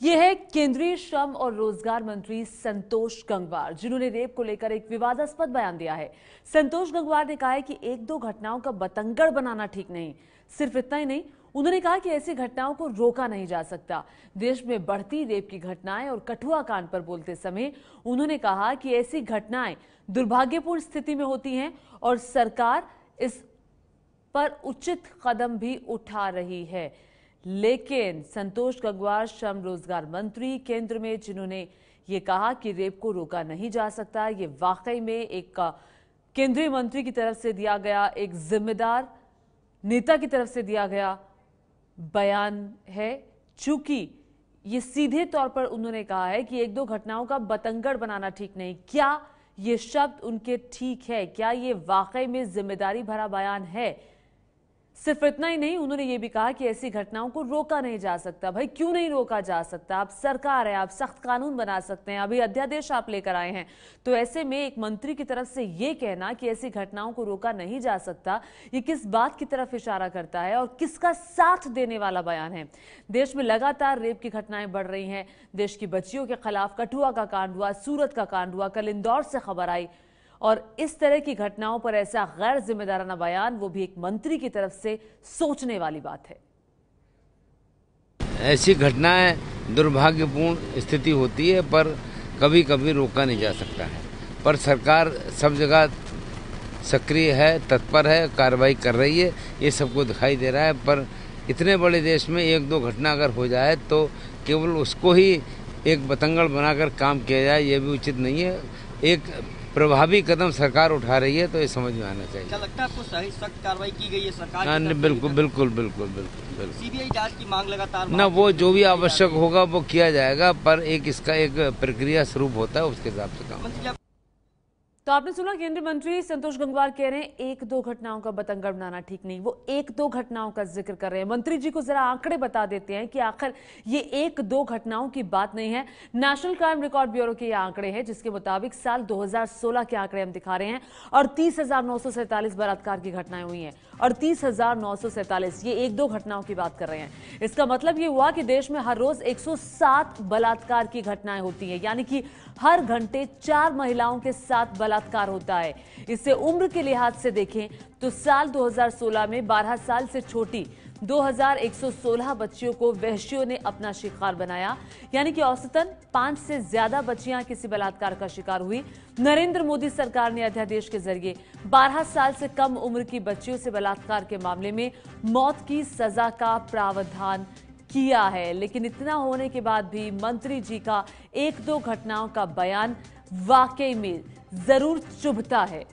ये है केंद्रीय श्रम और रोजगार मंत्री संतोष गंगवार, जिन्होंने रेप को लेकर एक विवादास्पद बयान दिया है। संतोष गंगवार ने कहा है कि एक दो घटनाओं का बतंगड़ बनाना ठीक नहीं। सिर्फ इतना ही नहीं, उन्होंने कहा कि ऐसी घटनाओं को रोका नहीं जा सकता। देश में बढ़ती रेप की घटनाएं और कठुआ कांड पर बोलते समय उन्होंने कहा कि ऐसी घटनाएं दुर्भाग्यपूर्ण स्थिति में होती हैं और सरकार इस पर उचित कदम भी उठा रही है। लेकिन संतोष गंगवार श्रम रोजगार मंत्री केंद्र में, जिन्होंने ये कहा कि रेप को रोका नहीं जा सकता, ये वाकई में एक केंद्रीय मंत्री की तरफ से दिया गया, एक जिम्मेदार नेता की तरफ से दिया गया बयान है। चूंकि ये सीधे तौर पर उन्होंने कहा है कि एक दो घटनाओं का बतंगड़ बनाना ठीक नहीं। क्या ये शब्द उनके ठीक है? क्या ये वाकई में जिम्मेदारी भरा बयान है? सिर्फ इतना ही नहीं, उन्होंने ये भी कहा कि ऐसी घटनाओं को रोका नहीं जा सकता। भाई क्यों नहीं रोका जा सकता? आप सरकार है, आप सख्त कानून बना सकते हैं, अभी अध्यादेश आप लेकर आए हैं। तो ऐसे में एक मंत्री की तरफ से ये कहना कि ऐसी घटनाओं को रोका नहीं जा सकता, ये किस बात की तरफ इशारा करता है और किसका साथ देने वाला बयान है? देश में लगातार रेप की घटनाएं बढ़ रही हैं। देश की बच्चियों के खिलाफ कठुआ का कांड हुआ, सूरत का कांड हुआ, कल इंदौर से खबर आई, और इस तरह की घटनाओं पर ऐसा गैर जिम्मेदाराना बयान, वो भी एक मंत्री की तरफ से, सोचने वाली बात है। ऐसी घटनाएं दुर्भाग्यपूर्ण स्थिति होती है, पर कभी कभी रोका नहीं जा सकता है। पर सरकार सब जगह सक्रिय है, तत्पर है, कार्रवाई कर रही है, ये सबको दिखाई दे रहा है। पर इतने बड़े देश में एक दो घटना अगर हो जाए तो केवल उसको ही एक बतंगड़ बनाकर काम किया जाए, ये भी उचित नहीं है। एक प्रभावी कदम सरकार उठा रही है, तो ये समझ में आना चाहिए। क्या लगता है आपको सही सख्त कार्रवाई की गई है सरकार? बिल्कुल बिल्कुल बिल्कुल बिल्कुल। सीबीआई जांच की मांग लगातार ना, वो जो भी आवश्यक होगा वो किया जाएगा, पर एक इसका एक प्रक्रिया स्वरूप होता है, उसके हिसाब से काम। तो आपने सुना, केंद्रीय मंत्री संतोष गंगवार कह रहे हैं एक दो घटनाओं का बतंगड़ बनाना ठीक नहीं। वो एक दो घटनाओं का जिक्र कर रहे हैं। मंत्री जी को जरा आंकड़े बता देते हैं कि आखिर ये एक दो घटनाओं की बात नहीं है। नेशनल क्राइम रिकॉर्ड ब्यूरो के ये आंकड़े हैं, जिसके मुताबिक साल 2016 के आंकड़े हम दिखा रहे हैं, और 30,947 बलात्कार की घटनाएं हुई हैं, और 30,947 ये एक दो घटनाओं की बात कर रहे हैं। इसका मतलब ये हुआ कि देश में हर रोज 107 बलात्कार की घटनाएं होती हैं, यानी कि हर घंटे 4 महिलाओं के साथ बलात्कार होता है। इसे उम्र के लिहाज से देखें तो साल 2016 में 12 साल से छोटी 2116 बच्चियों को वहशियों ने अपना शिकार बनाया, यानी कि औसतन 5 से ज्यादा बच्चियां किसी बलात्कार का शिकार हुई। नरेंद्र मोदी सरकार ने अध्यादेश के जरिए 12 साल से कम उम्र की बच्चियों से बलात्कार के मामले में मौत की सजा का प्रावधान किया है। लेकिन इतना होने के बाद भी मंत्री जी का एक दो घटनाओं का बयान वाकई में जरूर चुभता है।